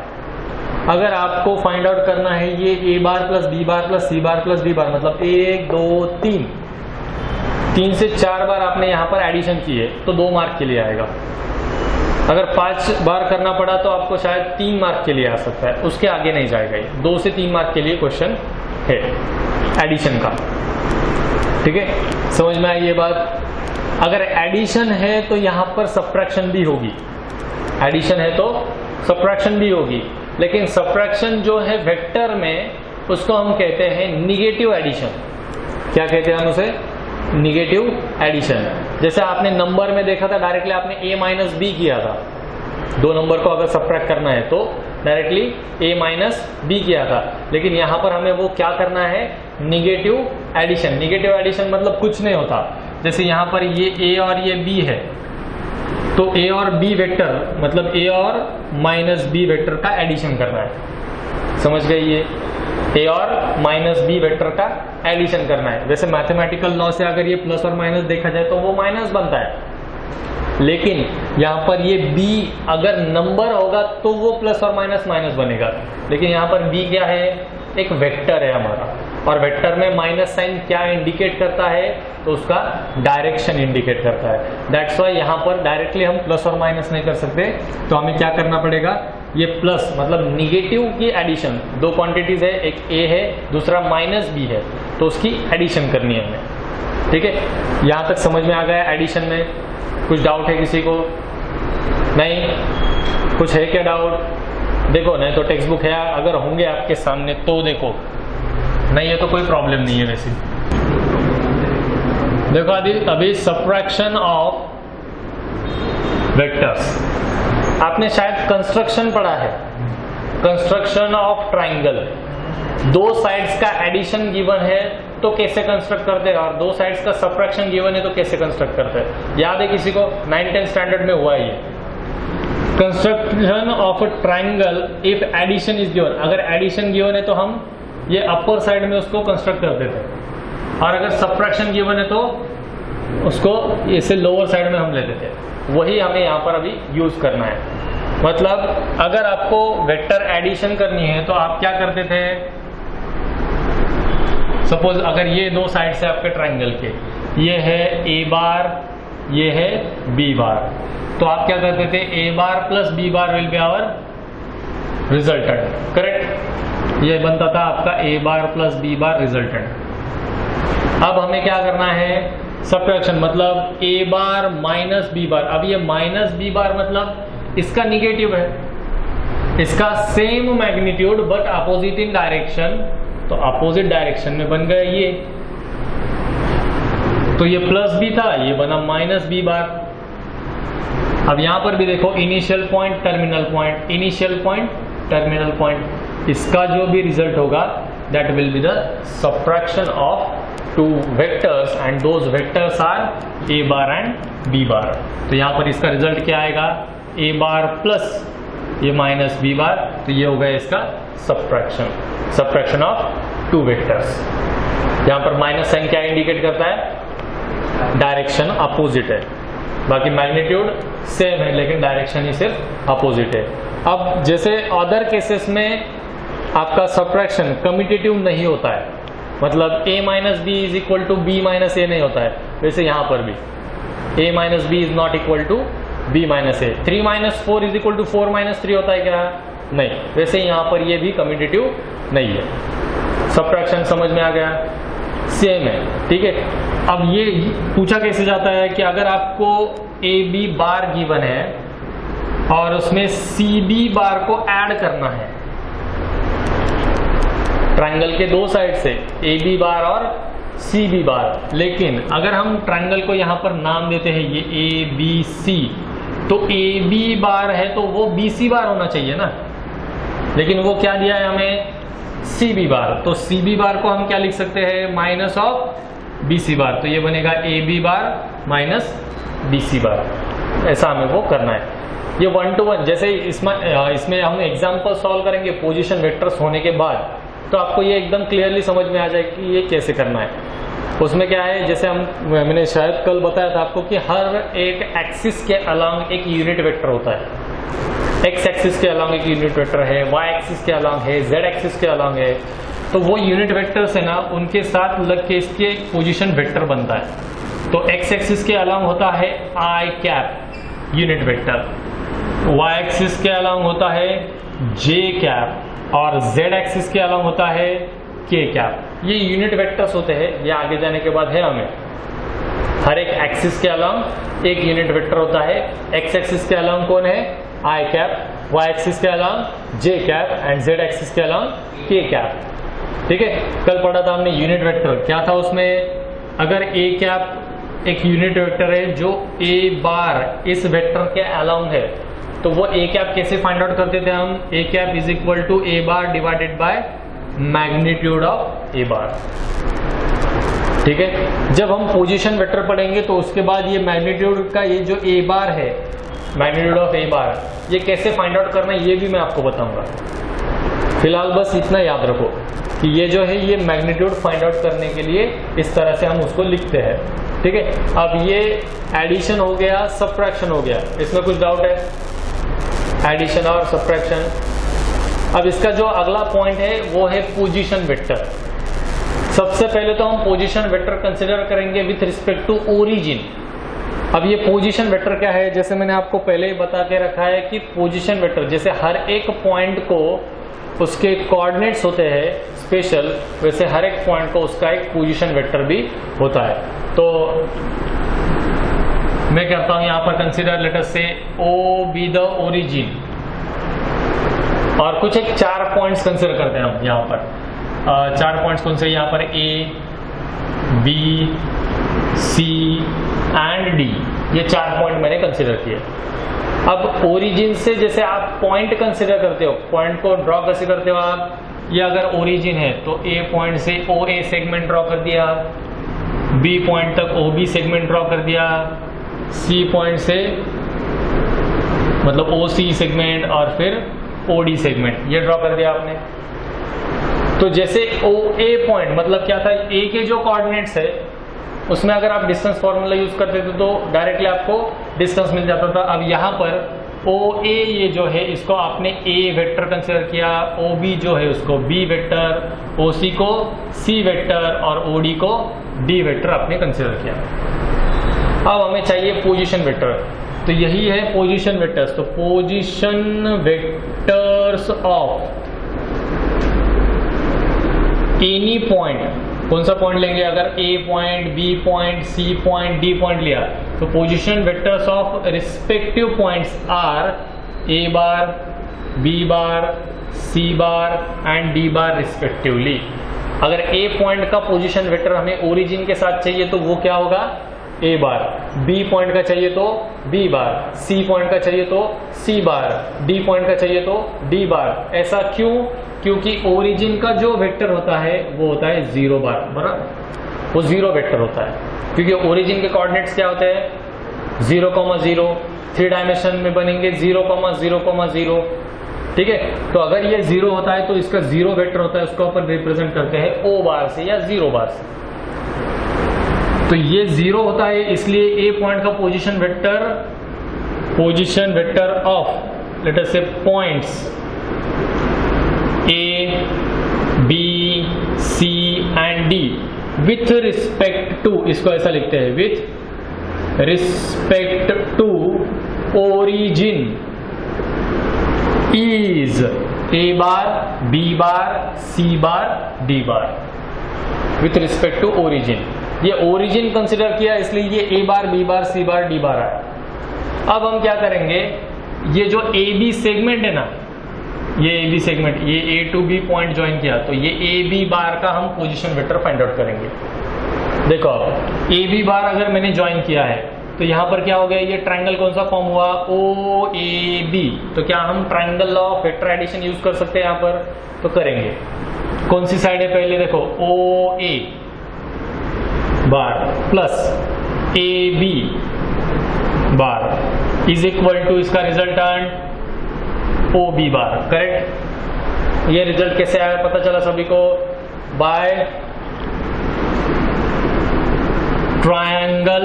अगर आपको फाइंड आउट करना है ये A bar plus B bar plus C bar plus D बार, मतलब 1 2 3 से 4 बार आपने यहाँ पर एडिशन की है, तो 2 मार्क के लिए आएगा। अगर 5 बार करना पड़ा तो आपको शायद 3 मार्क के लिए आ सकता है, उसके आगे नहीं जाएगा। ये 2 से 3 मार्क के लिए क्वेश्चन है एडिशन का, ठीक है। समझ में आई ये बात। अगर एडिशन है तो यहाँ पर सब्ट्रैक्शन भी होगी, एडिशन है तो सब्ट्रैक्शन भी होगी, लेकिन सब्ट्रैक्शन जो है वेक्टर में उसको हम कहते हैं निगेटिव एडिशन। क्या कहते हैं हम उसे, निगेटिव एडिशन। जैसे आपने नंबर में देखा था, डायरेक्टली आपने a माइनस बी किया था, 2 नंबर को अगर सब्ट्रैक्ट करना है तो डायरेक्टली a माइनस बी किया था, लेकिन यहाँ पर हमें वो क्या करना है, निगेटिव एडिशन। निगेटिव एडिशन मतलब कुछ नहीं होता, जैसे यहाँ पर ये a और ये b है, तो a और b वेक्टर मतलब a और माइनस b वेक्टर का एडिशन करना है। समझ गए, ये a और माइनस b वेक्टर का एडिशन करना है। वैसे मैथमेटिकल लॉ से अगर ये प्लस और माइनस देखा जाए तो वो माइनस बनता है, लेकिन यहाँ पर ये b अगर नंबर होगा तो वो प्लस और माइनस माइनस बनेगा, लेकिन यहाँ पर b क्या है, एक वेक्टर है हमारा, और वेक्टर में माइनस साइन क्या इंडिकेट करता है, तो उसका डायरेक्शन इंडिकेट करता है। दैट्स वाई यहाँ पर डायरेक्टली हम प्लस और माइनस नहीं कर सकते, तो हमें क्या करना पड़ेगा, ये प्लस मतलब निगेटिव की एडिशन, 2 क्वांटिटीज है, एक a है दूसरा माइनस b है, तो उसकी एडिशन करनी है हमें, ठीक है। यहाँ तक समझ में आ गया एडिशन में, कुछ डाउट है किसी को, नहीं कुछ है क्या डाउट, देखो नहीं तो टेक्स्ट बुक है, अगर होंगे आपके सामने तो देखो, नहीं है तो कोई प्रॉब्लम नहीं है। वैसे देखो अभी सब्ट्रैक्शन ऑफ वेक्टर्स आपने शायद कंस्ट्रक्शन पढ़ा है, कंस्ट्रक्शन ऑफ ट्राइंगल। 2 साइड्स का एडिशन गिवन है तो कैसे कंस्ट्रक्ट करते हैं, और 2 साइड्स का सब्ट्रैक्शन गिवन है तो कैसे कंस्ट्रक्ट करते हैं। याद है किसी को, 9th-10th स्टैंडर्ड में हुआ है ये। Construction of a triangle if addition is given, अगर एडिशन गिवन है तो हम ये अपर साइड में उसको कंस्ट्रक्ट करते थे, और अगर सब्ट्रैक्शन गिवन है तो उसको इसे लोअर साइड में हम लेते थे। वही हमें यहाँ पर अभी यूज करना है। मतलब अगर आपको वेक्टर एडिशन करनी है तो आप क्या करते थे, सपोज अगर ये दो साइड से आपके ट्राइंगल के, ये है ए बार, ये है बी बार, तो आप क्या करते थे, A bar plus B bar will be our resultant, correct. ये बनता था आपका A bar plus B bar resultant. अब हमें क्या करना है, सब्ट्रैक्शन, मतलब ए बार माइनस बी बार। अब ये माइनस बी बार मतलब इसका निगेटिव है, इसका same magnitude but opposite in direction, तो अपोजिट डायरेक्शन में बन गया ये, तो ये प्लस बी था, ये बना माइनस बी बार। अब यहां पर भी देखो, initial point terminal point, initial point terminal point, इसका जो भी रिजल्ट होगा that will be the subtraction of two vectors and those vectors are A bar and B bar. तो यहां पर इसका रिजल्ट क्या आएगा, ए बार प्लस ये माइनस बी बार, तो ये हो गया इसका सब्ट्रैक्शन ऑफ टू वेक्टर्स। यहां पर माइनस साइन क्या इंडिकेट करता है, डायरेक्शन अपोजिट है, बाकी मैग्नीट्यूड सेम है लेकिन डायरेक्शन ही सिर्फ अपोजिट है। अब जैसे अदर केसेस में आपका सब्ट्रैक्शन कम्यूटेटिव नहीं होता है, मतलब a minus B is equal to B minus A नहीं होता है, वैसे यहां पर भी a minus B is not equal to b minus A. 3 minus 4 is equal to 4 minus 3 होता है क्या, नहीं, वैसे यहां पर ये भी कम्यूटेटिव नहीं है। सब्ट्रैक्शन समझ में आ गया, सेम है, ठीक है। अब ये पूछा कैसे जाता है कि अगर आपको ए बी बार गिवन है और उसमें सी बी बार को ऐड करना है, ट्रायंगल के दो साइड से ए बी बार और सी बी बार, लेकिन अगर हम ट्रायंगल को यहां पर नाम देते हैं ये ए बी सी, तो ए बी बार है तो वो बी सी बार होना चाहिए ना, लेकिन वो क्या दिया है हमें, सी बी बार। तो सी बी बार को हम क्या लिख सकते हैं, minus of B C bar, तो ये बनेगा A B bar minus B C bar, ऐसा हमें वो करना है। ये 1 to 1 जैसे इसमें हम एग्जाम्पल सॉल्व करेंगे पोजीशन वेक्टर्स होने के बाद, तो आपको ये एकदम क्लियरली समझ में आ जाए कि ये कैसे करना है। उसमें क्या है, जैसे मैंने शायद कल बताया था आपको कि हर एक एक्सिस के अलॉन्ग एक यूनिट वेक्टर होता है, एक्स एक्सिस के अलॉन्ग एक यूनिट वेक्टर है, वाई एक्सिस के अलॉन्ग है, जेड एक्सिस के अलॉन्ग है, तो वो यूनिट वेक्टर्स है ना, उनके साथ लग के इसके पोजीशन वेक्टर बनता है। तो एक्स एक्सिस के अलॉन्ग होता है I cap unit vector, Y axis के अलॉन्ग होता है जे कैप और जेड एक्सिस के अलॉन्ग होता है के कैप। ये यूनिट वेक्टर्स होते हैं, ये आगे जाने के बाद है हमें, हर एक एक्सिस के अलॉन्ग एक यूनिट वेक्टर होता है। एक्स एक्सिस के अलॉन्ग कौन है, आई कैप, वाई एक्सिस के along J cap and Z axis के अलॉन्ग के कैप, ठीक है। कल पढ़ा था हमने यूनिट वेक्टर, क्या था उसमें, अगर ए कैप एक यूनिट वेक्टर है जो ए बार इस वेक्टर के अलॉन्ग है, तो वो ए कैप कैसे फाइंड आउट करते थे हम, A cap is equal to A bar divided by magnitude of A bar, ठीक है। जब हम पोजीशन वेक्टर पढ़ेंगे तो उसके बाद ये मैग्नीट्यूड का ये जो ए बार है, मैग्नीट्यूड ऑफ ए बार, ये कैसे फाइंड आउट करना है ये भी मैं आपको बताऊंगा। फिलहाल बस इतना याद रखो कि ये जो है ये मैग्नीट्यूड फाइंड आउट करने के लिए इस तरह से हम उसको लिखते हैं, ठीक है। अब ये एडिशन हो गया, सब्ट्रैक्शन हो गया, इसमें कुछ डाउट है, एडिशन और सब्ट्रैक्शन। अब इसका जो अगला पॉइंट है वो है पोजीशन वेक्टर। सबसे पहले तो हम पोजीशन वेक्टर कंसिडर करेंगे विथ रिस्पेक्ट टू ओरिजिन। अब ये पोजीशन वेक्टर क्या है, जैसे मैंने आपको पहले ही बता के रखा है कि पोजीशन वेक्टर जैसे हर एक पॉइंट को उसके कोऑर्डिनेट्स होते हैं स्पेशल, वैसे हर एक पॉइंट को उसका एक पोजीशन वेक्टर भी होता है। तो मैं करता हूं यहां पर कंसिडर, लेट अस से ओ बी द ओरिजिन, और कुछ एक 4 पॉइंट्स कंसिडर करते हैं हम यहां पर। 4 पॉइंट्स कौन से, यहां पर A B C and D, ये 4 पॉइंट मैंने कंसिडर किए। अब ओरिजिन से जैसे आप पॉइंट कंसिडर करते हो, पॉइंट को ड्रॉ कैसे करते हो आप, ये अगर ओरिजिन है तो ए पॉइंट से ओ ए सेगमेंट ड्रॉ कर दिया, बी पॉइंट तक ओ बी सेगमेंट ड्रॉ कर दिया, सी पॉइंट से मतलब ओ सी सेगमेंट और फिर ओ डी सेगमेंट, ये ड्रॉ कर दिया आपने। तो जैसे ओ ए पॉइंट मतलब क्या था, ए के जो कोऑर्डिनेट्स है उसमें अगर आप डिस्टेंस फॉर्मूला यूज करते थे तो डायरेक्टली आपको डिस्टेंस मिल जाता था। अब यहाँ पर ओ ए ये जो है इसको आपने ए वेक्टर कंसिडर किया, ओ बी जो है उसको बी वेक्टर, ओ सी को सी वेक्टर और ओ डी को डी वेक्टर आपने कंसिडर किया। अब हमें चाहिए पोजीशन वेक्टर, तो यही है पोजीशन वेक्टर्स। तो position vectors of any point, कौन सा पॉइंट लेंगे, अगर A point, B point, C point, D point लिया तो position vectors of respective points are A bar, B bar, C bar and D bar respectively. अगर A point का position vector हमें origin के साथ चाहिए तो वो क्या होगा, ए बार, बी पॉइंट का चाहिए तो बी बार, सी पॉइंट का चाहिए तो सी बार, डी पॉइंट का चाहिए तो डी बार। ऐसा क्यों, क्योंकि ओरिजिन का जो वेक्टर होता है वो होता है 0 बार, बराबर, वो 0 वेक्टर होता है, क्योंकि ओरिजिन के कोऑर्डिनेट्स क्या होते हैं 0,0, 3 डायमेंशन में बनेंगे 0,0,0। ठीक है, तो अगर ये 0 होता है तो इसका 0 वेक्टर होता है, उसको अपन रिप्रेजेंट करते हैं ओ बार से या 0 बार से। तो ये 0 होता है, इसलिए ए पॉइंट का position vector of let us say points A B C and D with respect to, इसको ऐसा लिखते हैं with respect to origin is A bar, B bar, C bar, D bar, with respect to origin. ये origin consider किया इसलिए ये A bar, B bar, C bar, D बार आया। अब हम क्या करेंगे, ये जो ए बी सेगमेंट है ना, ये ए बी सेगमेंट, ये ए टू बी पॉइंट ज्वाइन किया तो ये ए बी बार का हम पोजीशन वेक्टर फाइंड आउट करेंगे। देखो अब ए बी बार अगर मैंने ज्वाइन किया है तो यहां पर क्या हो गया, ये ट्रायंगल कौन सा फॉर्म हुआ, ओ ए बी। तो क्या हम triangle law of vector addition use कर सकते हैं यहां पर, तो करेंगे। कौन सी साइड है, पहले देखो O A bar plus A B bar is equal to इसका resultant O B bar, correct. ये रिजल्ट कैसे आया पता चला सभी को, by triangle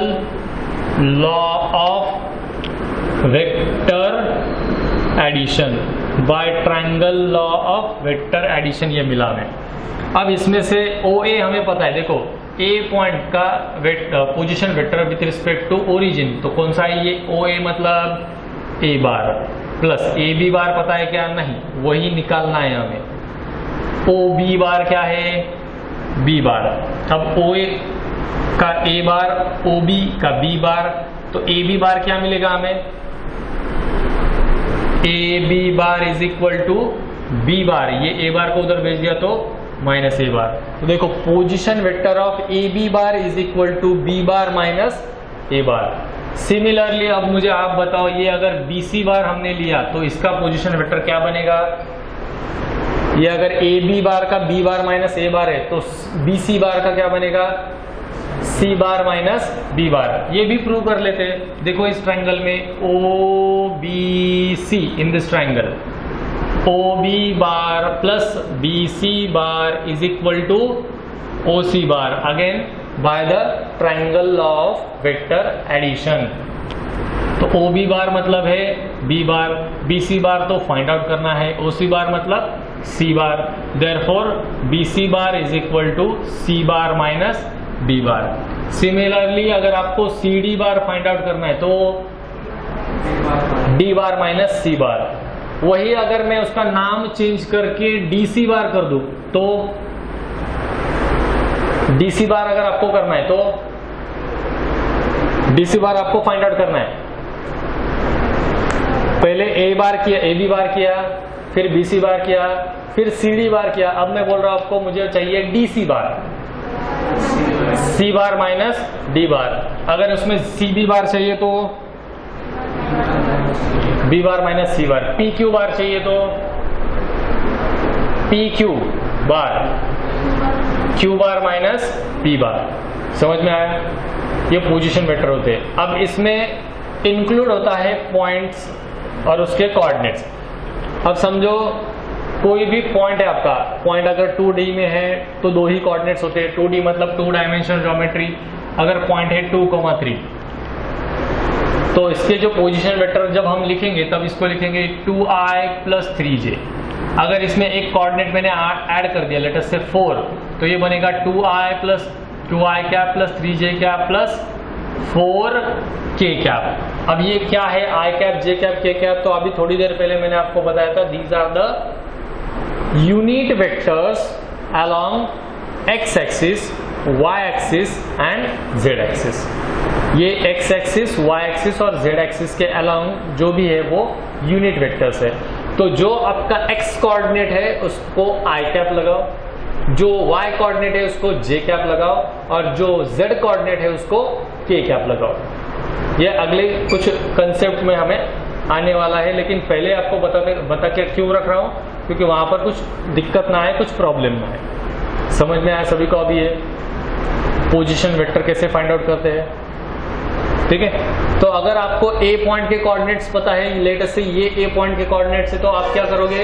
law of vector addition, by triangle law of vector addition ये मिला हमें। अब इसमें से ओ ए हमें पता है, देखो ए पॉइंट का position vector with respect to origin, तो कौन सा है ये, ओ ए मतलब ए बार प्लस ए बी बार पता है क्या, नहीं, वही निकालना है हमें। ओ बी बार क्या है, बी बार। अब ओ ए का ए बार, ओ बी का बी बार, तो ए बी बार क्या मिलेगा हमें, A B bar is equal to B bar, ये ए बार को उधर भेज दिया तो माइनस ए बार। तो देखो position vector of A B bar is equal to B bar minus A bar. Similarly अब मुझे आप बताओ, ये अगर बी सी बार हमने लिया तो इसका पोजीशन वेक्टर क्या बनेगा, ये अगर ए बी बार का बी बार माइनस ए बार है तो बी सी बार का क्या बनेगा, सी बार माइनस बी बार। ये भी प्रूव कर लेते हैं, देखो इस ट्रायंगल में O B C, in this triangle O B bar plus B C bar is equal to O C bar, again by the triangle law of vector addition. तो O B bar मतलब है B बार, B C bar तो find out करना है, ओ C bar मतलब C bar, therefore B C bar is equal to C bar minus B bar. Similarly अगर आपको C D bar find out करना है तो डी बार माइनस सी बार। वही अगर मैं उसका नाम चेंज करके डी सी बार कर दूं तो डी सी बार अगर आपको करना है तो डी सी बार आपको फाइंड आउट करना है, पहले ए बार किया, ए बी बार किया, फिर बी सी बार किया, फिर सी डी बार किया। अब मैं बोल रहा हूं आपको मुझे चाहिए डी सी बार, सी बार माइनस डी बार। अगर उसमें सी बी बार चाहिए तो बी बार माइनस सी बार, पी क्यू बार चाहिए तो P Q bar, Q bar minus P बार। समझ में आया, ये पोजीशन वेक्टर होते हैं। अब इसमें इंक्लूड होता है पॉइंट्स और उसके कोऑर्डिनेट्स। अब समझो कोई भी पॉइंट है आपका, पॉइंट अगर 2D में है तो 2 ही कोऑर्डिनेट्स होते हैं, 2D मतलब 2 डायमेंशनल ज्योमेट्री। अगर पॉइंट है 2,3 तो इसके जो पोजीशन वेक्टर जब हम लिखेंगे तब इसको लिखेंगे 2i + 3j। अगर इसमें एक कोऑर्डिनेट मैंने ऐड कर दिया, लेट अस से 4, तो ये बनेगा 2i cap plus 3j cap plus 4k cap. अब ये क्या है, i cap, j cap, k cap? तो अभी थोड़ी देर पहले मैंने आपको बताया था, these are the unit vectors along x axis, y axis and z axis. ये x एक्सिस, y एक्सिस और z एक्सिस के अलोंग जो भी है वो यूनिट वेक्टर्स है। तो जो आपका x कोऑर्डिनेट है उसको i कैप लगाओ, जो y कोऑर्डिनेट है उसको j कैप लगाओ और जो z कोऑर्डिनेट है उसको k कैप लगाओ। ये अगले कुछ कंसेप्ट में हमें आने वाला है, लेकिन पहले आपको बता के क्यों रख रहा हूँ, क्योंकि वहां पर कुछ दिक्कत ना आए, कुछ प्रॉब्लम ना आए। समझ में आया सभी को अभी ये पोजीशन वेक्टर कैसे फाइंड आउट करते हैं? ठीक है। तो अगर आपको ए पॉइंट के कोऑर्डिनेट्स पता है, लेट अस से ये ए पॉइंट के कोऑर्डिनेट्स है, तो आप क्या करोगे,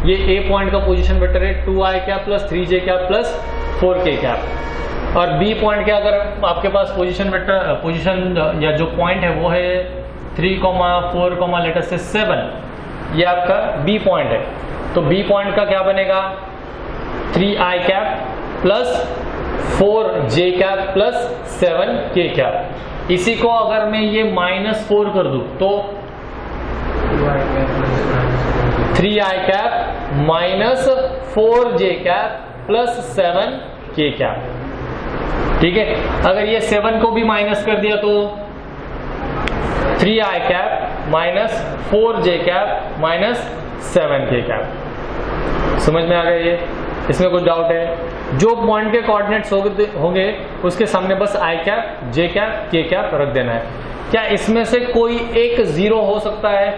ये ए पॉइंट का पोजीशन वेक्टर है 2i cap plus 3j cap plus 4k cap, और बी पॉइंट के अगर आपके पास पोजीशन वेक्टर, पोजीशन या जो पॉइंट है वो है 3, 4, लेट अस से 7, ये आपका बी पॉइंट है। तो बी पॉइंट का क्या बनेगा, 3i cap plus 4j cap plus 7k cap. इसी को अगर मैं ये -4 कर दूं तो 3i cap minus 4j cap plus 7k cap. ठीक है। अगर ये 7 को भी माइनस कर दिया तो 3i cap minus 4j cap minus 7k cap. समझ में आ गया ये? इसमें कुछ डाउट है? जो पॉइंट के कोऑर्डिनेट्स होंगे उसके सामने बस i cap, j cap, k cap रख देना है। क्या इसमें से कोई एक 0 हो सकता है?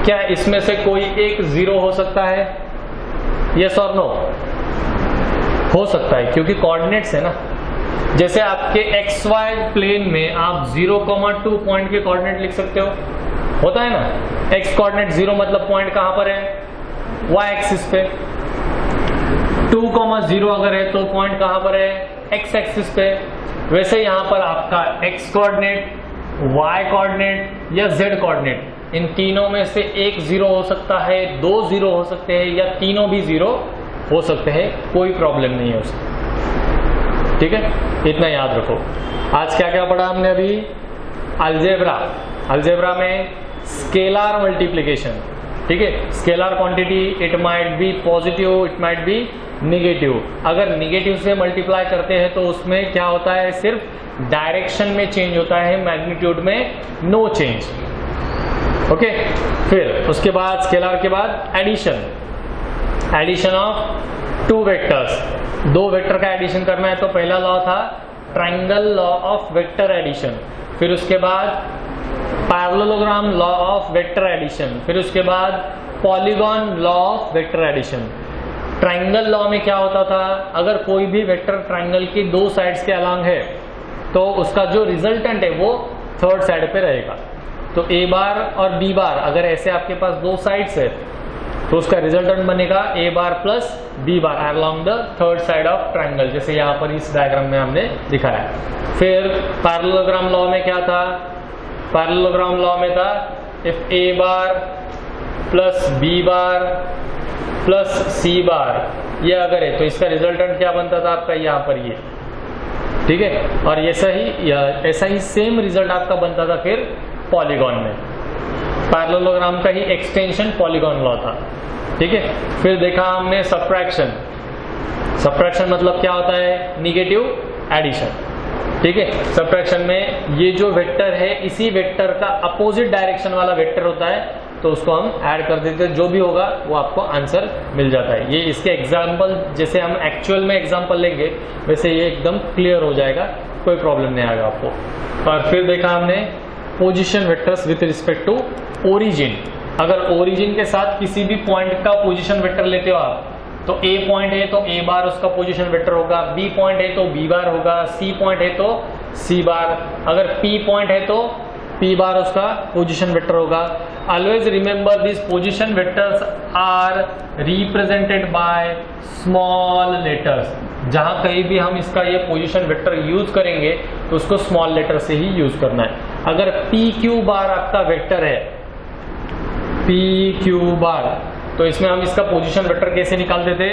क्या इसमें से कोई एक 0 हो सकता है? यस और नो? हो सकता है, क्योंकि कोऑर्डिनेट्स है ना। जैसे आपके XY प्लेन में आप 0,2 पॉइंट के कोऑर्डिनेट लिख सकते हो, होता है ना। x कोऑर्डिनेट 0 मतलब पॉइंट कहां पर है, y एक्सिस पे। 2,0 अगर है तो पॉइंट कहां पर है, x एक्सिस पे। वैसे यहां पर आपका x कोऑर्डिनेट, y कोऑर्डिनेट या z कोऑर्डिनेट, इन तीनों में से एक 0 हो सकता है, 2 0 हो सकते हैं या तीनों भी 0 हो सकते हैं। कोई प्रॉब्लम नहीं है उसमें। ठीक है, इतना याद रखो। आज क्या क्या पढ़ा हमने अभी? अलजेब्रा। अलजेब्रा में स्केलर मल्टीप्लिकेशन। ठीक है, scalar quantity, it might be positive, it might be negative. अगर निगेटिव से मल्टीप्लाई करते हैं तो उसमें क्या होता है, सिर्फ डायरेक्शन में चेंज होता है, मैग्नीट्यूड में नो चेंज। ओके। फिर उसके बाद स्केलर के बाद addition, addition of 2 vectors. 2 vector का एडिशन करना है तो पहला लॉ था triangle law of vector addition, फिर उसके बाद parallelogram law of vector addition, फिर उसके बाद polygon law of vector addition. Triangle law में क्या होता था, अगर कोई भी वेक्टर ट्रायंगल की 2 साइड्स के अलॉन्ग है तो उसका जो रिजल्टेंट है वो 3rd साइड पे रहेगा। तो a बार और b बार, अगर ऐसे आपके पास 2 साइड्स है तो उसका रिजल्टेंट बनेगा a bar plus b bar along the 3rd side of triangle, जैसे यहाँ पर इस डायग्राम में हमने दिखाया। फिर पैरेललोग्राम लॉ में क्या था, पैरेललोग्राम लॉ में था if a bar plus b bar plus c बार ये अगर है तो इसका रिजल्टेंट क्या बनता था आपका, यहाँ पर ये। ठीक है, और ऐसा ही सेम रिजल्ट आपका बनता था फिर पॉलीगॉन में। पैरेललोग्राम का ही एक्सटेंशन पॉलीगॉन लॉ था। ठीक है। फिर देखा हमने सब्ट्रैक्शन। सब्ट्रैक्शन मतलब क्या होता है, निगेटिव एडिशन। ठीक है, सब्ट्रैक्शन में ये जो वेक्टर है इसी वेक्टर का अपोजिट डायरेक्शन वाला वेक्टर होता है तो उसको हम ऐड कर देते हैं, जो भी होगा वो आपको आंसर मिल जाता है। ये इसके एग्जाम्पल, जैसे हम एक्चुअल में एग्जाम्पल लेंगे वैसे ये एकदम क्लियर हो जाएगा, कोई प्रॉब्लम नहीं आएगा आपको। और फिर देखा हमने position vectors with respect to origin. अगर ओरिजिन के साथ किसी भी पॉइंट का पोजीशन वेक्टर लेते हो आप, तो A पॉइंट है तो A बार उसका पोजीशन वेक्टर होगा, B पॉइंट है तो B बार होगा, C पॉइंट है तो C बार, अगर P पॉइंट है तो P बार उसका पोजीशन वेक्टर होगा। Always remember this position vectors are represented by small letters. जहां कहीं भी हम इसका ये पोजीशन वेक्टर यूज करेंगे तो उसको स्मॉल लेटर से ही यूज करना है। अगर पी क्यू बार आपका वेक्टर है, पी क्यू बार, तो इसमें हम इसका पोजीशन वेक्टर कैसे निकालते थे,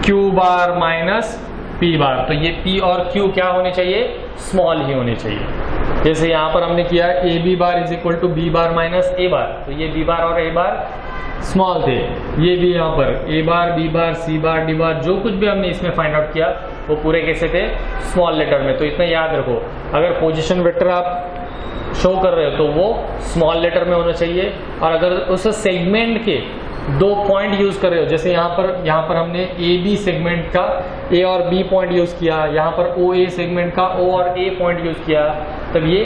क्यू बार माइनस पी बार। तो ये पी और क्यू क्या होने चाहिए, स्मॉल ही होने चाहिए। जैसे यहां पर हमने किया A B bar is equal to B bar minus A bar, तो ये बी बार और ए बार स्मॉल थे। ये भी यहाँ पर ए bar B bar C bar D बार जो कुछ भी हमने इसमें फाइंड आउट किया वो पूरे कैसे थे, स्मॉल लेटर में। तो इतना याद रखो, अगर पोजीशन वेक्टर आप शो कर रहे हो तो वो स्मॉल लेटर में होना चाहिए। और अगर उस सेगमेंट के 2 पॉइंट यूज कर रहे हो, जैसे यहाँ पर हमने ए बी सेगमेंट का ए और बी पॉइंट यूज किया, यहाँ पर ओ ए सेगमेंट का ओ और ए पॉइंट यूज किया, तब ये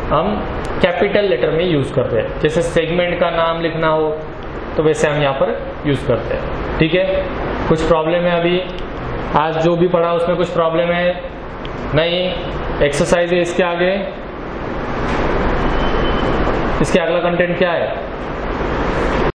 हम कैपिटल लेटर में यूज करते हैं। जैसे सेगमेंट का नाम लिखना हो तो वैसे हम यहाँ पर यूज करते हैं। ठीक है, कुछ प्रॉब्लम है अभी आज जो भी पढ़ा उसमें कुछ प्रॉब्लम है नहीं? एक्सरसाइज है इसके आगे, इसके अगला कंटेंट क्या है?